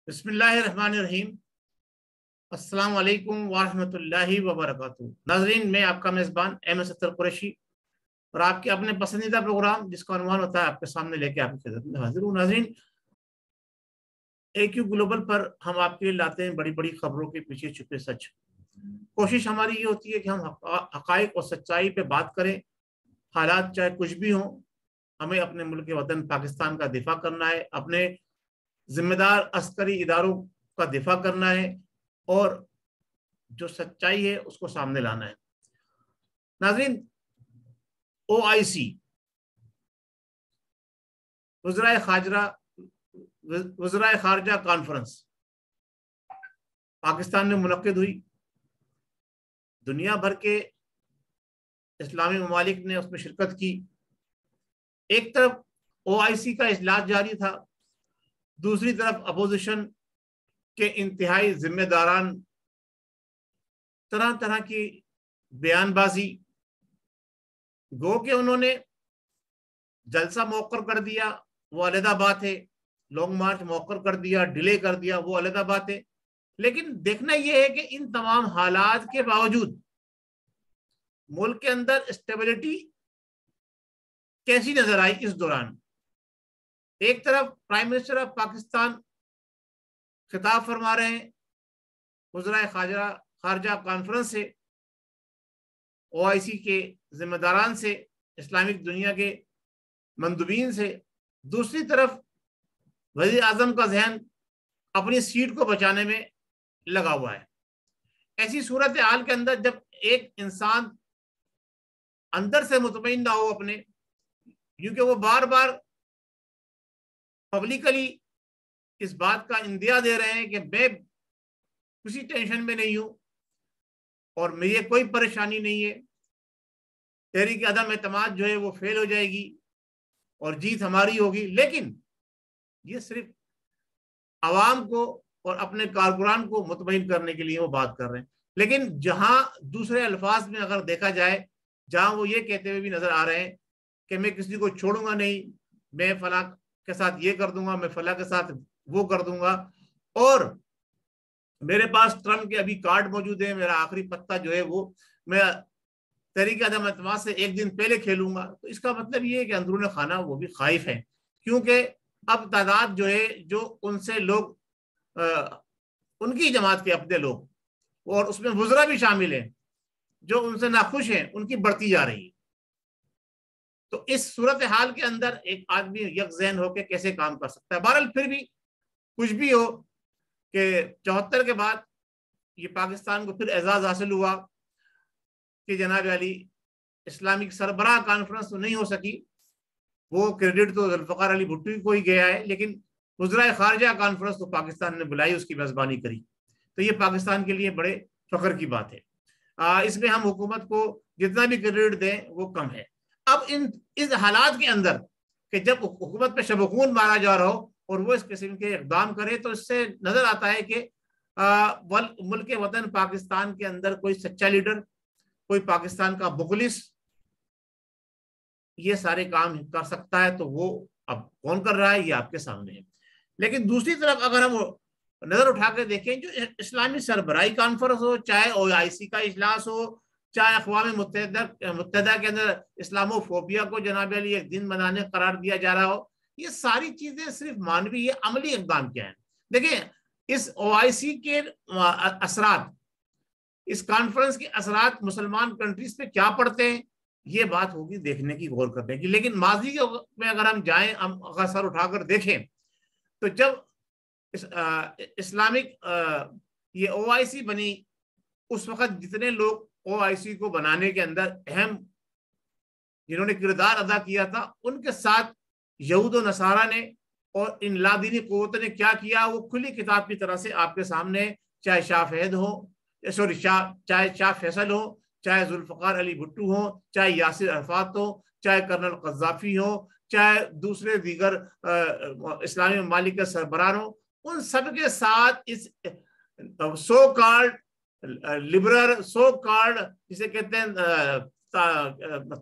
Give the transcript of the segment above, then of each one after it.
بسم اللہ الرحمن الرحیم۔ السلام علیکم ورحمۃ اللہ وبرکاتہ۔ ناظرین، میں آپ کا میزبان احمد ستر قریشی اور آپ کے اپنے پسندیدہ پروگرام جس کا عنوان ہوتا ہے آپ کے سامنے لے کے آپ کی خدمت میں حاضر ہوں۔ ناظرین، AQ گلوبل پر ہم آپ کے لیے لاتے ہیں بڑی بڑی خبروں کے پیچھے چھپے سچ۔ کوشش ہماری یہ ہوتی ہے کہ ہم حقائق اور سچائی پہ بات کریں، حالات چاہے کچھ بھی ہوں۔ ہمیں اپنے ملک وطن پاکستان کا دفاع کرنا ہے، اپنے ذمہ دار عسکری اداروں کا دفاع کرنا ہے اور جو سچائی ہے اس کو سامنے لانا ہے۔ ناظرین، OIC وزرائے خارجہ کانفرنس پاکستان میں منعقد ہوئی۔ دنیا بھر کے اسلامی ممالک نے اس میں شرکت کی۔ ایک طرف OIC کا اجلاس جاری تھا، دوسری طرف اپوزیشن کے انتہائی ذمہ داران طرح طرح کی بیان بازی، گو کہ انہوں نے جلسہ موخر کر دیا وہ علیحدہ بات ہے، لانگ مارچ موخر کر دیا، ڈیلے کر دیا وہ علیحدہ بات ہے، لیکن دیکھنا یہ ہے کہ ان تمام حالات کے باوجود ملک کے اندر اسٹیبلٹی کیسی نظر آئی اس دوران۔ ایک طرف پرائم منسٹر آف پاکستان خطاب فرما رہے ہیں وزرائے خارجہ کانفرنس سے، OIC کے ذمہ داران سے، اسلامک دنیا کے مندوبین سے، دوسری طرف وزیر اعظم کا ذہن اپنی سیٹ کو بچانے میں لگا ہوا ہے۔ ایسی صورتحال کے اندر جب ایک انسان اندر سے مطمئن نہ ہو اپنے، کیونکہ وہ بار بار پبلکلی اس بات کا اندیا دے رہے ہیں کہ میں کسی ٹینشن میں نہیں ہوں اور مجھے کوئی پریشانی نہیں ہے، تحریک عدم اعتماد جو ہے وہ فیل ہو جائے گی اور جیت ہماری ہوگی، لیکن یہ صرف عوام کو اور اپنے کارکنان کو مطمئن کرنے کے لیے وہ بات کر رہے ہیں۔ لیکن جہاں دوسرے الفاظ میں اگر دیکھا جائے، جہاں وہ یہ کہتے ہوئے بھی نظر آ رہے ہیں کہ میں کسی کو چھوڑوں گا نہیں، میں فلاں کے ساتھ یہ کر دوں گا، میں فلاں کے ساتھ وہ کر دوں گا، اور میرے پاس ٹرمپ کے ابھی کارڈ موجود ہے، میرا آخری پتہ جو ہے وہ میں تحریک عدم اعتماد سے ایک دن پہلے کھیلوں گا، تو اس کا مطلب یہ ہے کہ اندرون خانہ وہ بھی خائف ہیں، کیونکہ اب تعداد جو ہے جو ان سے لوگ ان کی جماعت کے اپنے لوگ اور اس میں وزراء بھی شامل ہیں جو ان سے ناخوش ہیں، ان کی بڑھتی جا رہی ہے۔ تو اس صورتحال کے اندر ایک آدمی یک ذہن ہو کے کیسے کام کر سکتا ہے؟ بہرحال پھر بھی کچھ بھی ہو کہ 74 کے بعد یہ پاکستان کو پھر اعزاز حاصل ہوا کہ جناب علی اسلامک سربراہ کانفرنس تو نہیں ہو سکی، وہ کریڈٹ تو ذوالفقار علی بھٹو کو ہی گیا ہے، لیکن وزرائے خارجہ کانفرنس تو پاکستان نے بلائی، اس کی میزبانی کری، تو یہ پاکستان کے لیے بڑے فخر کی بات ہے۔ اس میں ہم حکومت کو جتنا بھی کریڈٹ دیں وہ کم ہے۔ اب اس حالات کے اندر کہ جب حکومت پہ شب خون مارا جا رہا ہو اور وہ اس قسم کے اقدام کرے، تو اس سے نظر آتا ہے کہ ملک وطن پاکستان کے اندر کوئی سچا لیڈر، کوئی پاکستان کا مخلص یہ سارے کام کر سکتا ہے، تو وہ اب کون کر رہا ہے یہ آپ کے سامنے ہے۔ لیکن دوسری طرف اگر ہم نظر اٹھا کے دیکھیں، جو اسلامی سربراہی کانفرنس ہو، چاہے OIC کا اجلاس ہو، چاہے اقوام متحدہ کے اندر اسلامو فوبیا کو جناب علی ایک دن منانے قرار دیا جا رہا ہو، یہ ساری چیزیں صرف مانوی، یہ عملی اقدام کیا ہیں؟ دیکھیں، اس OIC کے اثرات، اس کانفرنس کے اثرات مسلمان کنٹریز پہ کیا پڑتے ہیں، یہ بات ہوگی دیکھنے کی، غور کرنے کی۔ لیکن ماضی میں اگر ہم جائیں، ہم اگر سر اٹھا کر دیکھیں، تو جب اسلامک یہ OIC بنی، اس وقت جتنے لوگ OIC کو بنانے کے اندر اہم جنہوں نے کردار ادا کیا تھا، ان کے ساتھ یہود و نصارہ نے اور ان لادینی قوتوں نے کیا کیا، وہ کھلی کتاب کی طرح سے آپ کے سامنے، چاہے شاہ فہد ہو، چاہے شاہ فیصل ہو، چاہے ذوالفقار علی بھٹو ہو، چاہے یاسر عرفات ہو، چاہے کرنل قذافی ہو، چاہے دوسرے دیگر اسلامی ممالک کے سربراہ ہوں، ان سب کے ساتھ اس سو کارڈ لبرل، سو کارڈ جسے کہتے ہیں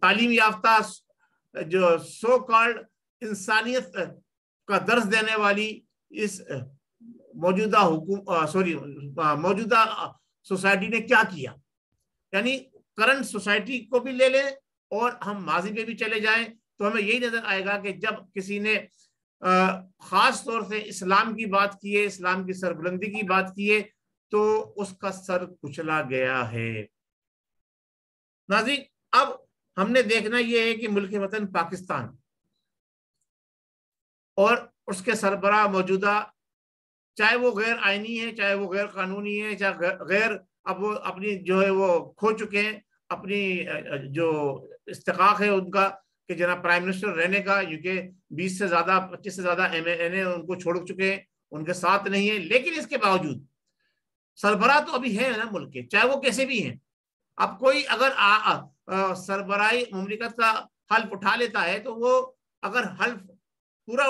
تعلیم یافتہ، جو سو کارڈ انسانیت کا درس دینے والی اس موجودہ سوسائٹی نے کیا کیا، یعنی کرنٹ سوسائٹی کو بھی لے لیں اور ہم ماضی پہ بھی چلے جائیں تو ہمیں یہی نظر آئے گا کہ جب کسی نے خاص طور سے اسلام کی بات کی ہے، اسلام کی سربلندی کی بات کی ہے، تو اس کا سر کچلا گیا ہے۔ ناظرین، اب ہم نے دیکھنا یہ ہے کہ ملک وطن پاکستان اور اس کے سربراہ موجودہ، چاہے وہ غیر آئینی ہے، چاہے وہ غیر قانونی ہے، چاہے غیر، اب وہ اپنی جو ہے وہ کھو چکے ہیں اپنی جو استحقاق ہے ان کا کہ جناب پرائم منسٹر رہنے کا، کیونکہ 20 سے زیادہ 25 سے زیادہ ایم ان کو چھوڑ چکے ہیں، ان کے ساتھ نہیں ہیں، لیکن اس کے باوجود سربراہ تو ابھی ہے نا ملک کے، چاہے وہ کیسے بھی ہیں۔ اب کوئی اگر سربراہی مملکت کا حلف اٹھا لیتا ہے تو وہ اگر حلف پورا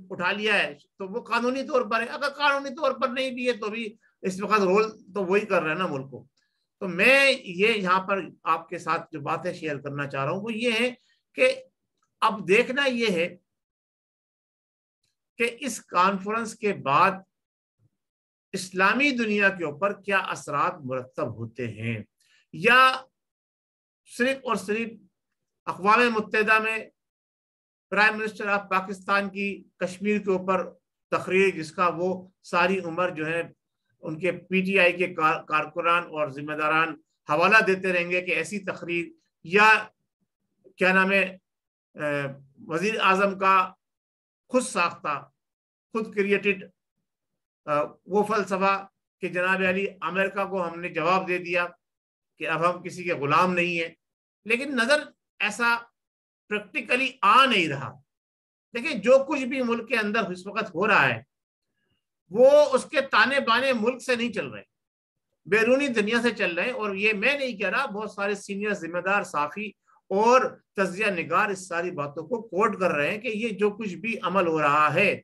اٹھا لیا ہے تو وہ قانونی طور پر ہے، اگر قانونی طور پر نہیں بھی ہے تو بھی اس وقت رول تو وہی کر رہے ہیں نا ملک کو۔ تو میں یہ یہاں پر آپ کے ساتھ جو باتیں شیئر کرنا چاہ رہا ہوں وہ یہ ہے کہ اب دیکھنا یہ ہے کہ اس کانفرنس کے بعد اسلامی دنیا کے اوپر کیا اثرات مرتب ہوتے ہیں، یا صرف اور صرف اقوام متحدہ میں پرائم منسٹر آف پاکستان کی کشمیر کے اوپر تقریر، جس کا وہ ساری عمر جو ہے ان کے پی ٹی آئی کے کارکنان اور ذمہ داران حوالہ دیتے رہیں گے کہ ایسی تقریر، یا کیا نام ہے وزیر اعظم کا خود ساختہ خود کریٹڈ وہ فلسفہ کہ جناب علی امریکہ کو ہم نے جواب دے دیا کہ اب ہم کسی کے غلام نہیں ہیں، لیکن نظر ایسا پریکٹیکلی آ نہیں رہا۔ دیکھیں جو کچھ بھی ملک کے اندر اس وقت ہو رہا ہے وہ اس کے تانے بانے ملک سے نہیں چل رہے، بیرونی دنیا سے چل رہے ہیں، اور یہ میں نہیں کہہ رہا، بہت سارے سینئر ذمہ دار صحافی اور تجزیہ نگار اس ساری باتوں کو کوٹ کر رہے ہیں کہ یہ جو کچھ بھی عمل ہو رہا ہے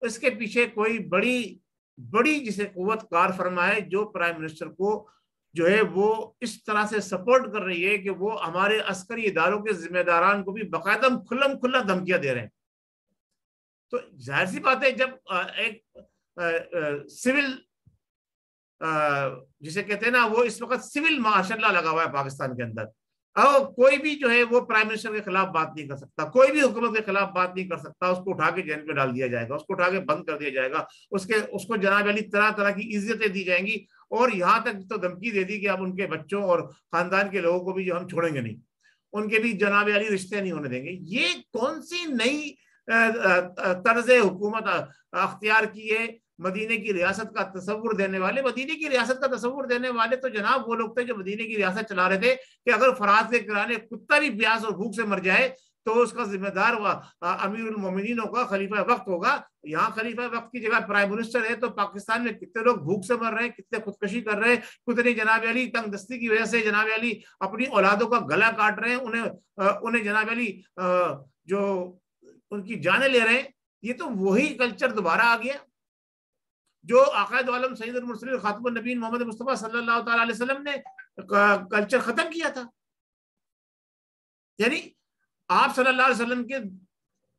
اس کے پیچھے کوئی بڑی جسے قوت کار فرما ہے جو پرائم منسٹر کو جو ہے وہ اس طرح سے سپورٹ کر رہی ہے کہ وہ ہمارے عسکری اداروں کے ذمہ داران کو بھی باقاعدہ کھلم کھلا دھمکیاں دے رہے ہیں۔ تو ظاہر سی بات ہے جب ایک سول جسے کہتے ہیں نا، وہ اس وقت سول ماشاء اللہ لگا ہوا ہے پاکستان کے اندر، کوئی بھی جو ہے وہ پرائم منسٹر کے خلاف بات نہیں کر سکتا، کوئی بھی حکومت کے خلاف بات نہیں کر سکتا، اس کو اٹھا کے جیل میں ڈال دیا جائے گا، اس کو اٹھا کے بند کر دیا جائے گا، اس کو جناب علی طرح طرح کی عزتیں دی جائیں گی، اور یہاں تک تو دھمکی دے دی کہ اب ان کے بچوں اور خاندان کے لوگوں کو بھی جو ہم چھوڑیں گے نہیں، ان کے بھی جناب علی رشتے نہیں ہونے دیں گے۔ یہ کون سی نئی طرز حکومت اختیار کی ہے؟ مدینے کی ریاست کا تصور دینے والے، مدینے کی ریاست کا تصور دینے والے تو جناب وہ لوگ تھے جو مدینے کی ریاست چلا رہے تھے کہ اگر فرات کے کرانے کتا بھی پیاس اور بھوک سے مر جائے تو اس کا ذمہ دار امیر المومنین ہوگا، خلیفہ وقت ہوگا۔ یہاں خلیفہ وقت کی جگہ پرائم منسٹر ہے، تو پاکستان میں کتنے لوگ بھوک سے مر رہے ہیں، کتنے خودکشی کر رہے ہیں، کتنی جناب علی تنگ دستی کی وجہ سے جناب علی اپنی اولادوں کا گلا کاٹ رہے ہیں، انہیں جناب علی جو ان کی جانیں لے رہے ہیں۔ یہ تو وہی کلچر دوبارہ آ گیا جو عقائد عالم سید المرسلین خاتم النبیین محمد مصطفیٰ صلی اللہ تعالی علیہ وسلم نے کلچر ختم کیا تھا۔ یعنی آپ صلی اللہ علیہ وسلم کے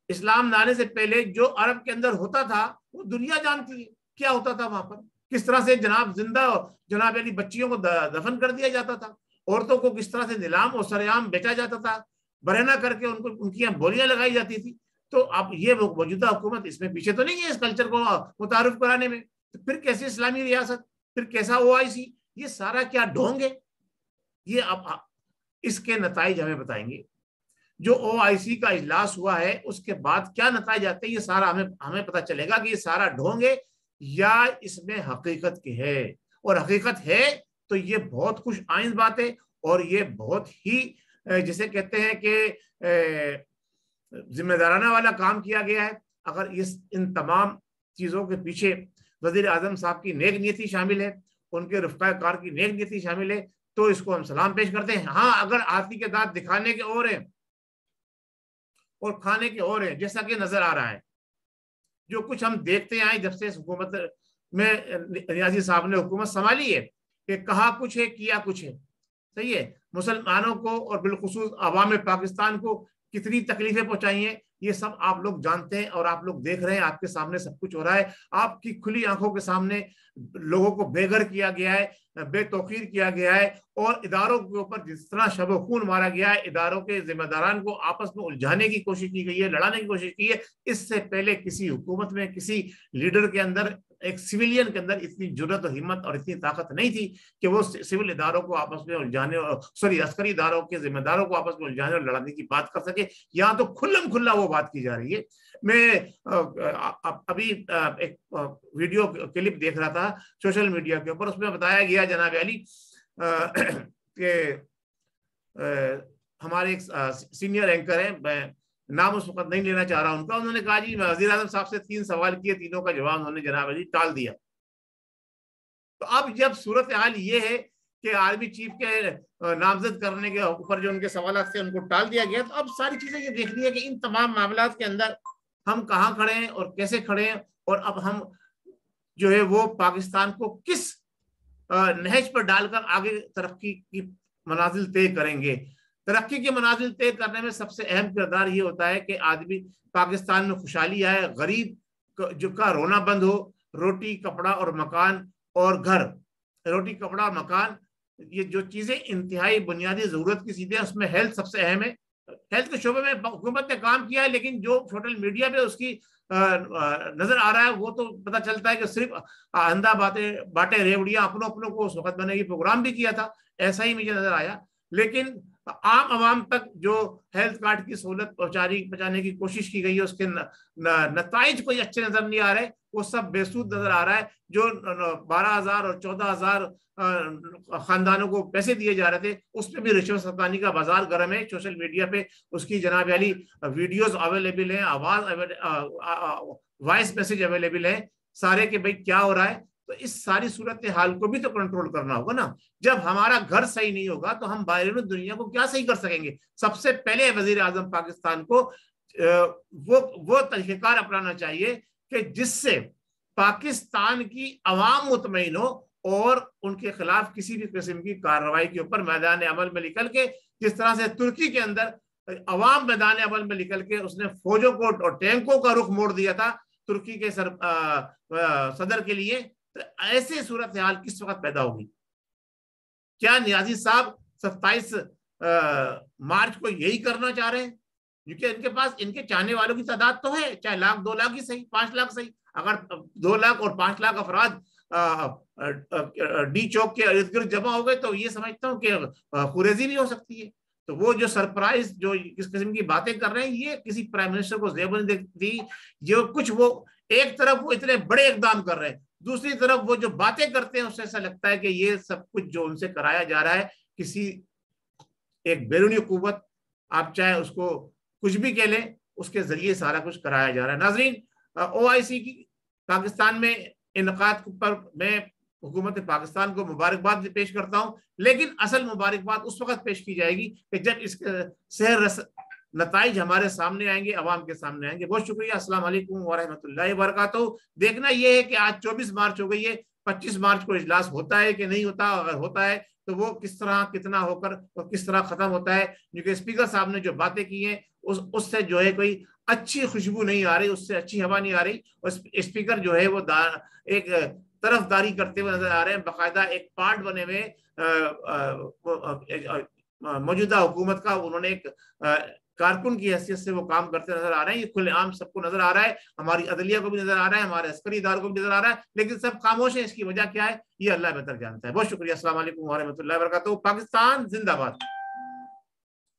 اسلام لانے سے پہلے جو عرب کے اندر ہوتا تھا وہ دنیا جانتی ہے کیا ہوتا تھا وہاں پر، کس طرح سے زندہ جناب علی بچیوں کو دفن کر دیا جاتا تھا، عورتوں کو کس طرح سے نیلام اور سرعام بیچا جاتا تھا، برہنہ کر کے ان کی بولیاں لگائی جاتی تھی۔ تو اب یہ موجودہ حکومت اس میں پیچھے تو نہیں ہے اس کلچر کو متعارف کرانے میں، تو پھر کیسی اسلامی ریاست، پھر کیسا OIC، یہ سارا کیا ڈھونگ ہے؟ یہ اب اس کے نتائج ہمیں بتائیں گے۔ جو OIC کا اجلاس ہوا ہے اس کے بعد کیا نتائج آتے ہیں، یہ سارا ہمیں پتہ چلے گا کہ یہ سارا ڈھونگ ہے یا اس میں حقیقت کی ہے، اور حقیقت ہے تو یہ بہت خوش آئند بات ہے، اور یہ بہت ہی جسے کہتے ہیں کہ ذمہ دارانہ والا کام کیا گیا ہے۔ اگر ان تمام چیزوں کے پیچھے وزیر اعظم صاحب کی نیک نیتی شامل ہے، ان کے رفقا کار کی نیک نیتی شامل ہے، تو اس کو ہم سلام پیش کرتے ہیں۔ ہاں اگر ہاتھی کے دانت دکھانے کے اور ہیں اور کھانے کے اور ہیں، جیسا کہ نظر آ رہا ہے، جو کچھ ہم دیکھتے آئے جب سے اس حکومت میں نیازی صاحب نے حکومت سنبھالی ہے کہ کہا کچھ ہے کیا کچھ ہے، صحیح ہے، مسلمانوں کو اور بالخصوص عوام پاکستان کو کتنی تکلیفیں پہنچائی ہیں، یہ سب آپ لوگ جانتے ہیں اور آپ لوگ دیکھ رہے ہیں, آپ کے سامنے سب کچھ ہو رہا ہے, آپ کی کھلی آنکھوں کے سامنے لوگوں کو بے گھر کیا گیا ہے, بے توقیر کیا گیا ہے, اور اداروں کے اوپر جس طرح شب و خون مارا گیا ہے, اداروں کے ذمہ داران کو آپس میں الجھانے کی کوشش کی گئی ہے, لڑانے کی کوشش کی ہے. اس سے پہلے کسی حکومت میں, کسی لیڈر کے اندر, ایک سویلین کے اندر اتنی جرت اور ہمت اور اتنی طاقت نہیں تھی کہ وہ سول اداروں کو آپس میں الجھانے, عسکری اداروں کے ذمہ داروں کو آپس میں الجھانے اور لڑانے کی بات کر سکے. یہاں تو کھلم کھلا وہ بات کی جا رہی ہے. میں ابھی ایک ویڈیو کلپ دیکھ رہا تھا سوشل میڈیا کے اوپر, اس میں بتایا گیا جناب علی کہ ہمارے ایک سینئر اینکر ہیں, میں نام اس وقت نہیں لینا چاہ رہا ان کا, انہوں نے کہا جی وزیر اعظم صاحب سے 3 سوال کیے, تینوں کا جواب انہوں نے جناب علی ٹال دیا. تو اب جب صورتحال یہ ہے کہ آرمی چیف کے نامزد کرنے کے اوپر جو ان کے سوالات تھے ان کو ٹال دیا گیا, تو اب ساری چیزیں یہ دیکھنی ہے کہ ان تمام معاملات کے اندر ہم کہاں کھڑے ہیں اور کیسے کھڑے ہیں, اور اب ہم جو ہے وہ پاکستان کو کس نہج پر ڈال کر آگے ترقی کی منازل طے کریں گے. ترقی کی منازل طے کرنے میں سب سے اہم کردار یہ ہوتا ہے کہ آدمی پاکستان میں خوشحالی آئے, غریب جو کا رونا بند ہو, روٹی کپڑا اور مکان اور گھر, روٹی کپڑا اور مکان, یہ جو چیزیں انتہائی بنیادی ضرورت کی چیزیں, اس میں ہیلتھ سب سے اہم ہے. ہیلتھ کے شعبے میں حکومت نے کام کیا ہے, لیکن جو سوشل میڈیا پہ اس کی نظر آ رہا ہے وہ تو پتہ چلتا ہے کہ صرف اندھا باٹے ریوڑیاں اپنوں کو اس وقت بنے گی پروگرام بھی کیا تھا, ایسا ہی مجھے نظر آیا. لیکن عام عوام تک جو ہیلتھ کارڈ کی سہولت پہنچانے کی کوشش کی گئی ہے, اس کے نتائج کوئی اچھے نظر نہیں آ رہے, وہ سب بے سود نظر آ رہا ہے. جو 12,000 اور 14,000 خاندانوں کو پیسے دیے جا رہے تھے, اس پہ بھی رشوت ستانی کا بازار گرم ہے. سوشل میڈیا پہ اس کی جناب علی ویڈیوز اویلیبل ہیں, وائس میسج اویلیبل ہے سارے, کہ بھئی کیا ہو رہا ہے. تو اس ساری صورتحال کو بھی تو کنٹرول کرنا ہوگا نا. جب ہمارا گھر صحیح نہیں ہوگا تو ہم بیرون دنیا کو کیا صحیح کر سکیں گے. سب سے پہلے وزیر اعظم پاکستان کو وہ طریقہ کار اپنانا چاہیے کہ جس سے پاکستان کی عوام مطمئن ہو, اور ان کے خلاف کسی بھی قسم کی کارروائی کے اوپر میدان عمل میں نکل کے, جس طرح سے ترکی کے اندر عوام میدان عمل میں نکل کے اس نے فوجوں کو اور ٹینکوں کا رخ موڑ دیا تھا ترکی کے صدر کے لیے, تو ایسے صورتحال کس وقت پیدا ہوگی. کیا نیازی صاحب 27 مارچ کو یہی کرنا چاہ رہے ہیں؟ کیونکہ ان کے پاس ان کے چاہنے والوں کی تعداد تو ہے, چاہے 1,00,000 2,00,000 ہی صحیح, 5 لاکھ صحیح. اگر 2 لاکھ اور 5 لاکھ افراد ڈی چوک کے ارد گرد جمع ہو گئے تو یہ سمجھتا ہوں کہ خوریزی بھی ہو سکتی ہے. تو وہ جو سرپرائز جو اس قسم کی باتیں کر رہے ہیں, یہ کسی پرائم منسٹر کو زیب نہیں دیتی. جو کچھ وہ ایک طرف وہ اتنے بڑے اقدام کر رہے ہیں, دوسری طرف وہ جو باتیں کرتے ہیں اس سے ایسا لگتا ہے کہ یہ سب کچھ جو ان سے کرایا جا رہا ہے کسی ایک بیرونی قوت, آپ چاہے اس کو کچھ بھی کہہ لیں, اس کے ذریعے سارا کچھ کرایا جا رہا ہے. ناظرین, OIC کی پاکستان میں انعقاد پر میں حکومت پاکستان کو مبارکباد پیش کرتا ہوں, لیکن اصل مبارکباد اس وقت پیش کی جائے گی کہ جب اس کے سیر نتائج ہمارے سامنے آئیں گے, عوام کے سامنے آئیں گے. بہت شکریہ. السلام علیکم ورحمۃ اللہ وبرکاتہ. دیکھنا یہ ہے کہ آج 24 مارچ ہو گئی ہے, 25 مارچ کو اجلاس ہوتا ہے کہ نہیں ہوتا, اگر ہوتا ہے تو وہ کس طرح کتنا ہو کر اور کس طرح ختم ہوتا ہے. کیونکہ اسپیکر صاحب نے جو باتیں کی ہیں اس سے جو ہے کوئی اچھی خوشبو نہیں آ رہی, اس سے اچھی ہوا نہیں آ رہی. اور اسپیکر جو ہے وہ ایک طرف داری کرتے ہوئے نظر آ رہے ہیں, باقاعدہ ایک پارٹ بنے ہوئے موجودہ حکومت کا انہوں نے ایک کارکن کی حیثیت سے وہ کام کرتے نظر آ رہے ہیں. یہ کھلے عام سب کو نظر آ رہا ہے, ہماری عدلیہ کو بھی نظر آ رہا ہے, ہمارے عسکری اداروں کو بھی نظر آ رہا ہے, لیکن سب خاموش ہیں. اس کی وجہ کیا ہے یہ اللہ بہتر جانتا ہے. بہت شکریہ. السلام علیکم ورحمۃ اللہ وبرکاتہ. پاکستان زندہ باد.